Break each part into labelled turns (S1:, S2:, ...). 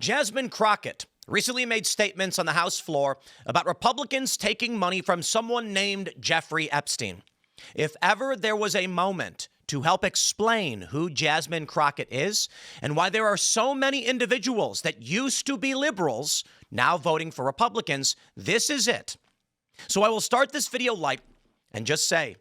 S1: Jasmine Crockett recently made statements on the House floor about Republicans taking money from someone named Jeffrey Epstein. If ever there was a moment to help explain who Jasmine Crockett is and why there are so many individuals that used to be liberals now voting for Republicans, this is it. So I will start this video light and just say,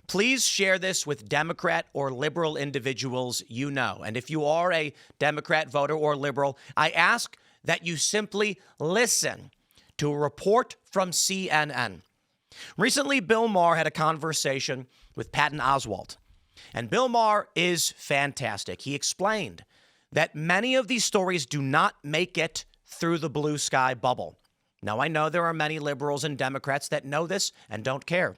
S1: please share this with Democrat or liberal individuals you know. And if you are a Democrat voter or liberal, I ask that you simply listen to a report from CNN. Recently, Bill Maher had a conversation with Patton Oswalt. And Bill Maher is fantastic. He explained that many of these stories do not make it through the blue sky bubble. Now, I know there are many liberals and Democrats that know this and don't care.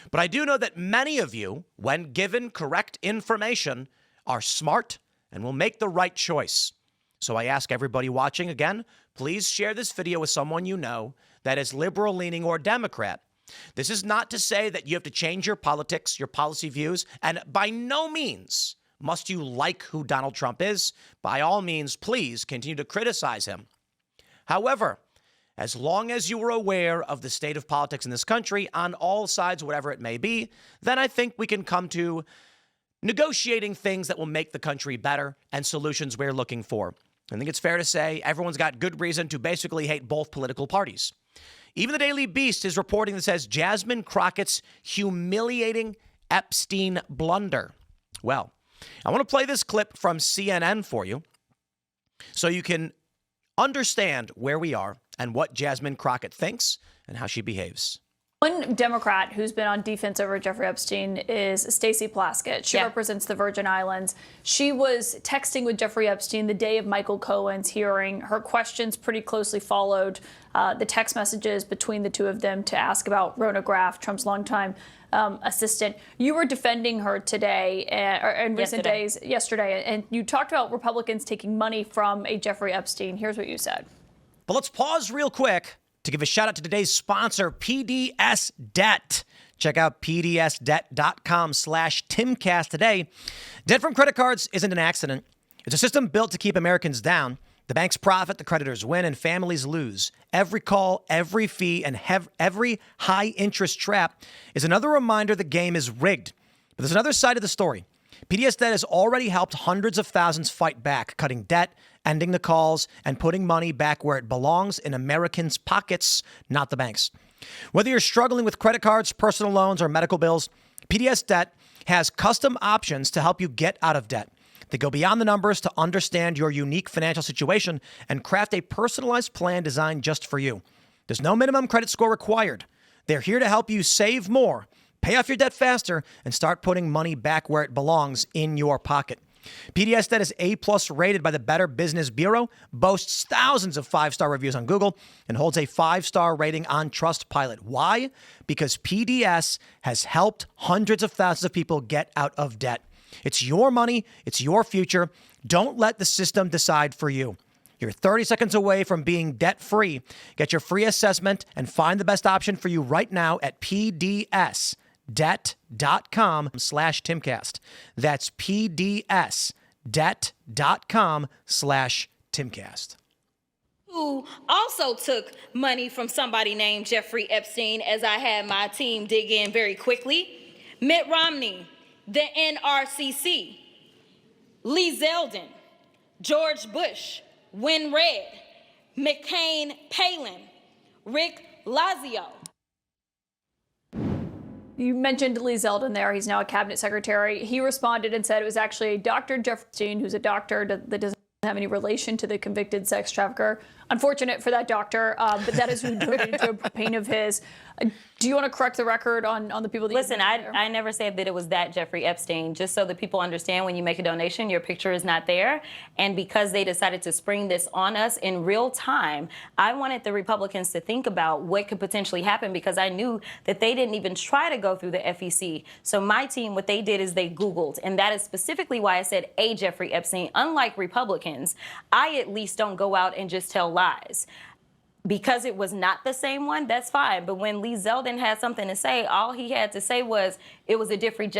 S1: But I do know that many of you, when given correct information, are smart and will make the right choice. So I ask everybody watching again, please share this video with someone you know that is liberal-leaning or Democrat. This is not to say that you have to change your politics, your policy views, and by no means must you like who Donald Trump is. By all means, please continue to criticize him. However, as long as you are aware of the state of politics in this country on all sides, whatever it may be, then I think we can come to negotiating things that will make the country better and solutions we're looking for. I think it's fair to say everyone's got good reason to basically hate both political parties. Even the Daily Beast is reporting that says Jasmine Crockett's humiliating Epstein blunder. Well, I want to play this clip from CNN for you so you can understand where we are and what Jasmine Crockett thinks and how she behaves.
S2: One Democrat who's been on defense over Jeffrey Epstein is Stacey Plaskett. She represents the Virgin Islands. She was texting with Jeffrey Epstein the day of Michael Cohen's hearing. Her questions pretty closely followed the text messages between the two of them to ask about Rona Graff, Trump's longtime assistant. You were defending her today, or in recent days, yesterday, and you talked about Republicans taking money from a Jeffrey Epstein. Here's what you said.
S1: But let's pause real quick to give a shout out to today's sponsor, PDS Debt. Check out pdsdebt.com/Timcast today. Debt from credit cards isn't an accident. It's a system built to keep Americans down. The banks profit, the creditors win, and families lose. Every call, every fee, and every high-interest trap is another reminder the game is rigged. But there's another side of the story. PDS Debt has already helped hundreds of thousands fight back, cutting debt, ending the calls, and putting money back where it belongs in Americans' pockets, not the banks. Whether you're struggling with credit cards, personal loans, or medical bills, PDS Debt has custom options to help you get out of debt. They go beyond the numbers to understand your unique financial situation and craft a personalized plan designed just for you. There's no minimum credit score required. They're here to help you save more, pay off your debt faster, and start putting money back where it belongs in your pocket. PDS Debt is A+ rated by the Better Business Bureau, boasts thousands of 5-star reviews on Google, and holds a 5-star rating on Trustpilot. Why? Because PDS has helped hundreds of thousands of people get out of debt. It's your money. It's your future. Don't let the system decide for you. You're 30 seconds away from being debt-free. Get your free assessment and find the best option for you right now at pdsdebt.com/Timcast. That's pdsdebt.com/Timcast.
S3: Who also took money from somebody named Jeffrey Epstein, as I had my team dig in very quickly. Mitt Romney, the NRCC, Lee Zeldin, George Bush, Win Red, McCain Palin, Rick Lazio.
S2: You mentioned Lee Zeldin there. He's now a cabinet secretary. He responded and said it was actually Dr. Jeffrey Epstein, who's a doctor that doesn't have any relation to the convicted sex trafficker. Unfortunate for that doctor, but that is who donated to a campaign of his. Do you want to correct the record on the people that
S4: Listen, I never said that it was that Jeffrey Epstein. Just so that people understand, when you make a donation, your picture is not there. And because they decided to spring this on us in real time, I wanted the Republicans to think about what could potentially happen, because I knew that they didn't even try to go through the FEC. So my team, what they did is they Googled. And that is specifically why I said a Jeffrey Epstein. Unlike Republicans, I at least don't go out and just tell lies. because it was not the same one, that's fine. But when Lee Zeldin had something to say, all he had to say was it was a different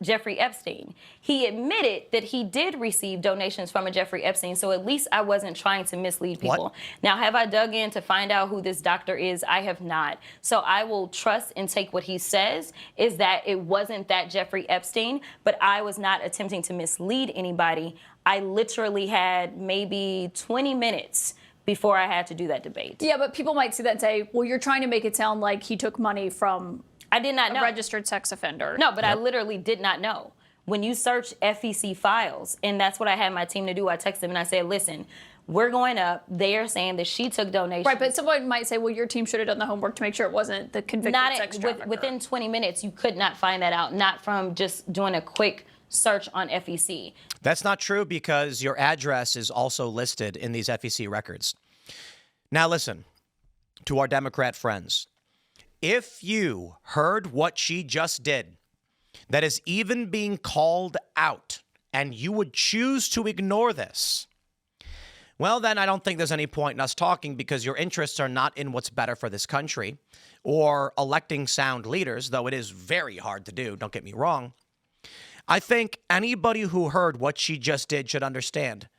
S4: Jeffrey Epstein. He admitted that he did receive donations from a Jeffrey Epstein, so at least I wasn't trying to mislead people.
S1: What?
S4: Now, have I dug in to find out who this doctor is? I have not. So I will trust and take what he says is that it wasn't that Jeffrey Epstein, but I was not attempting to mislead anybody. I literally had maybe 20 minutes before I had to do that debate.
S2: Yeah, but people might see that and say, well, you're trying to make it sound like he took money from
S4: I did not know.
S2: a registered sex offender.
S4: No, but I literally did not know. When you search FEC files, and that's what I had my team to do, I texted them and I said, listen, we're going up. They are saying that she took donations.
S2: Right, but someone might say, well, your team should have done the homework to make sure it wasn't the convicted sex trafficker.
S4: Within 20 minutes, you could not find that out, not from just doing a quick search on FEC.
S1: That's not true because your address is also listed in these FEC records. Now listen, to our Democrat friends, if you heard what she just did, that is even being called out, and you would choose to ignore this, well, then I don't think there's any point in us talking because your interests are not in what's better for this country or electing sound leaders, though it is very hard to do, don't get me wrong. I think anybody who heard what she just did should understand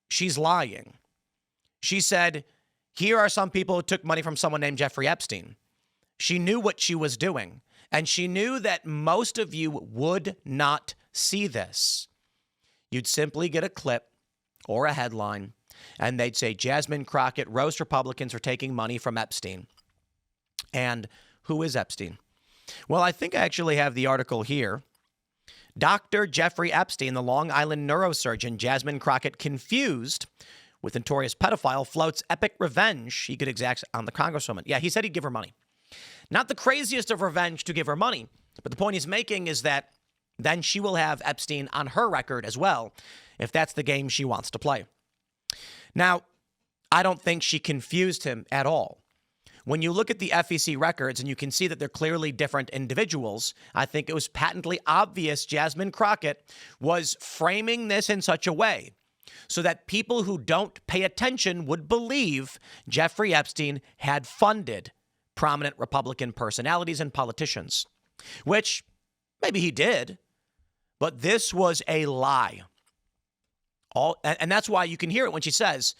S1: she's lying. She said, here are some people who took money from someone named Jeffrey Epstein. She knew what she was doing, and she knew that most of you would not see this. You'd simply get a clip or a headline, and they'd say, Jasmine Crockett roast Republicans for taking money from Epstein. And who is Epstein? Well, I think I actually have the article here. Dr. Jeffrey Epstein, the Long Island neurosurgeon Jasmine Crockett, confused with notorious pedophile, floats epic revenge he could exact on the Congresswoman. Yeah, he said he'd give her money. Not the craziest of revenge to give her money, but the point he's making is that then she will have Epstein on her record as well, if that's the game she wants to play. Now, I don't think she confused him at all. When you look at the FEC records and you can see that they're clearly different individuals, I think it was patently obvious Jasmine Crockett was framing this in such a way so that people who don't pay attention would believe Jeffrey Epstein had funded prominent Republican personalities and politicians, which maybe he did, but this was a lie. And that's why you can hear it when she says,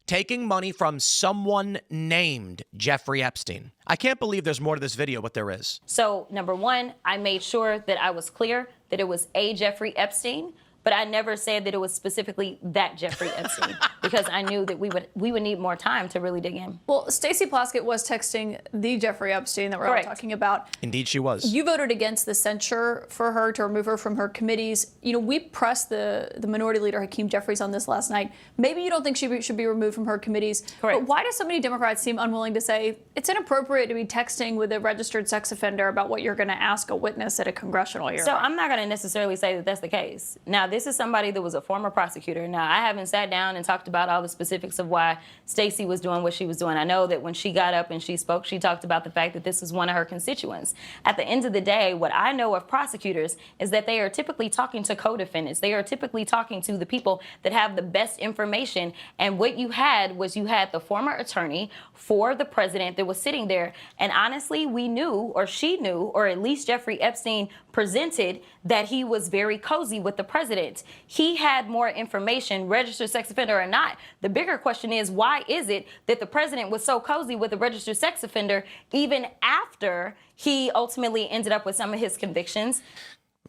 S1: taking money from someone named Jeffrey Epstein. I can't believe there's more to this video, but there is.
S4: So, number one, I made sure that I was clear that it was a Jeffrey Epstein, but I never said that it was specifically that Jeffrey Epstein because I knew that we would need more time to really dig in.
S2: Well, Stacey Plaskett was texting the Jeffrey Epstein that we're all talking about.
S1: Indeed, she was.
S2: You voted against the censure for her to remove her from her committees. You know, we pressed the Minority Leader Hakeem Jeffries on this last night. Maybe you don't think she should be removed from her committees.
S4: Correct.
S2: But why do so many Democrats seem unwilling to say it's inappropriate to be texting with a registered sex offender about what you're going to ask a witness at a congressional hearing?
S4: So I'm not going to necessarily say that that's the case. Now, this is somebody that was a former prosecutor. Now, I haven't sat down and talked about all the specifics of why Stacey was doing what she was doing. I know that when she got up and she spoke, she talked about the fact that this is one of her constituents. At the end of the day, what I know of prosecutors is that they are typically talking to co-defendants. They are typically talking to the people that have the best information. And what you had was you had the former attorney for the president that was sitting there. And honestly, we knew, or she knew, or at least Jeffrey Epstein presented that he was very cozy with the president. He had more information, registered sex offender or not. The bigger question is, why is it that the president was so cozy with a registered sex offender even after he ultimately ended up with some of his convictions?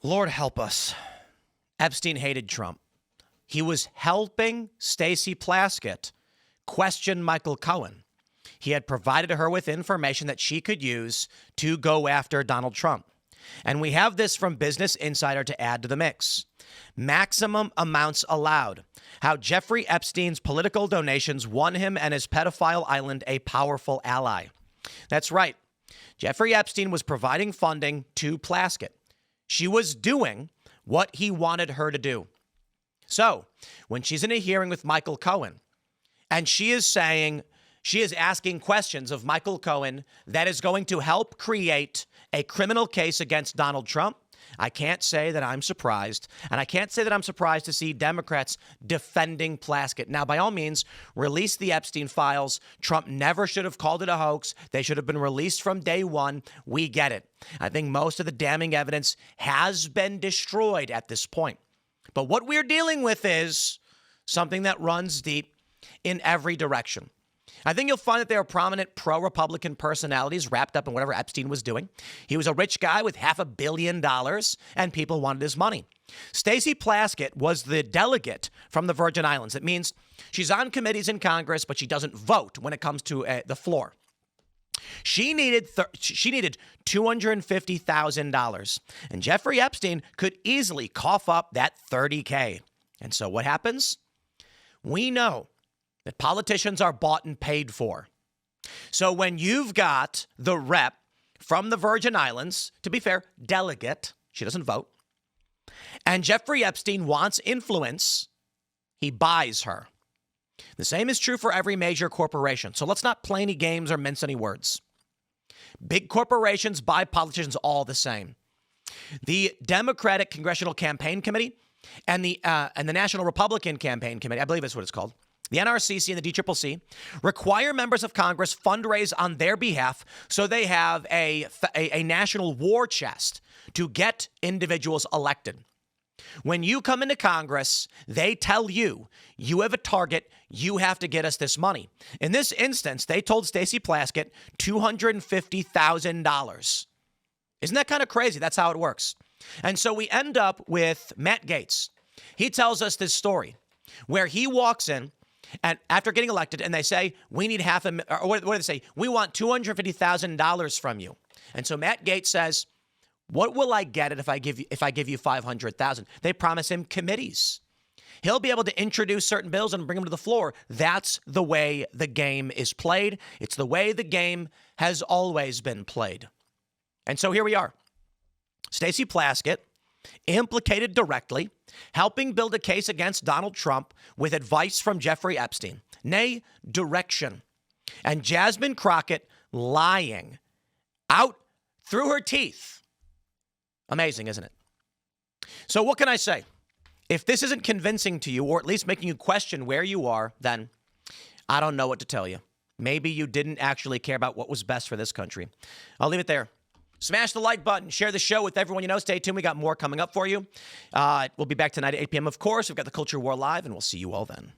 S1: Lord help us. Epstein hated Trump. He was helping Stacey Plaskett question Michael Cohen. He had provided her with information that she could use to go after Donald Trump. And we have this from Business Insider to add to the mix. Maximum amounts allowed. How Jeffrey Epstein's political donations won him and his pedophile island a powerful ally. That's right. Jeffrey Epstein was providing funding to Plaskett. She was doing what he wanted her to do. So when she's in a hearing with Michael Cohen and she is asking questions of Michael Cohen that is going to help create a criminal case against Donald Trump, I can't say that I'm surprised. And I can't say that I'm surprised to see Democrats defending Plaskett. Now, by all means, release the Epstein files. Trump never should have called it a hoax. They should have been released from day one. We get it. I think most of the damning evidence has been destroyed at this point. But what we're dealing with is something that runs deep in every direction. I think you'll find that there are prominent pro-Republican personalities wrapped up in whatever Epstein was doing. He was a rich guy with $500 million, and people wanted his money. Stacey Plaskett was the delegate from the Virgin Islands. It means she's on committees in Congress, but she doesn't vote when it comes to the floor. She needed $250,000, and Jeffrey Epstein could easily cough up that $30K. And so what happens? We know that politicians are bought and paid for. So when you've got the rep from the Virgin Islands, to be fair, delegate, she doesn't vote, and Jeffrey Epstein wants influence, he buys her. The same is true for every major corporation. So let's not play any games or mince any words. Big corporations buy politicians all the same. The Democratic Congressional Campaign Committee and the National Republican Campaign Committee, I believe that's what it's called, the NRCC and the DCCC, require members of Congress fundraise on their behalf so they have a national war chest to get individuals elected. When you come into Congress, they tell you, you have a target, you have to get us this money. In this instance, they told Stacey Plaskett $250,000. Isn't that kind of crazy? That's how it works. And so we end up with Matt Gaetz. He tells us this story where he walks in and after getting elected and they say, we need what do they say? We want $250,000 from you. And so Matt Gaetz says, what will I get it if I give you $500,000? They promise him committees. He'll be able to introduce certain bills and bring them to the floor. That's the way the game is played. It's the way the game has always been played. And so here we are. Stacey Plaskett, implicated directly, helping build a case against Donald Trump with advice from Jeffrey Epstein, nay, direction. And Jasmine Crockett lying out through her teeth. Amazing, isn't it? So what can I say? If this isn't convincing to you, or at least making you question where you are, then I don't know what to tell you. Maybe you didn't actually care about what was best for this country. I'll leave it there. Smash the like button. Share the show with everyone you know. Stay tuned. We got more coming up for you. We'll be back tonight at 8 p.m. Of course, we've got the Culture War Live, and we'll see you all then.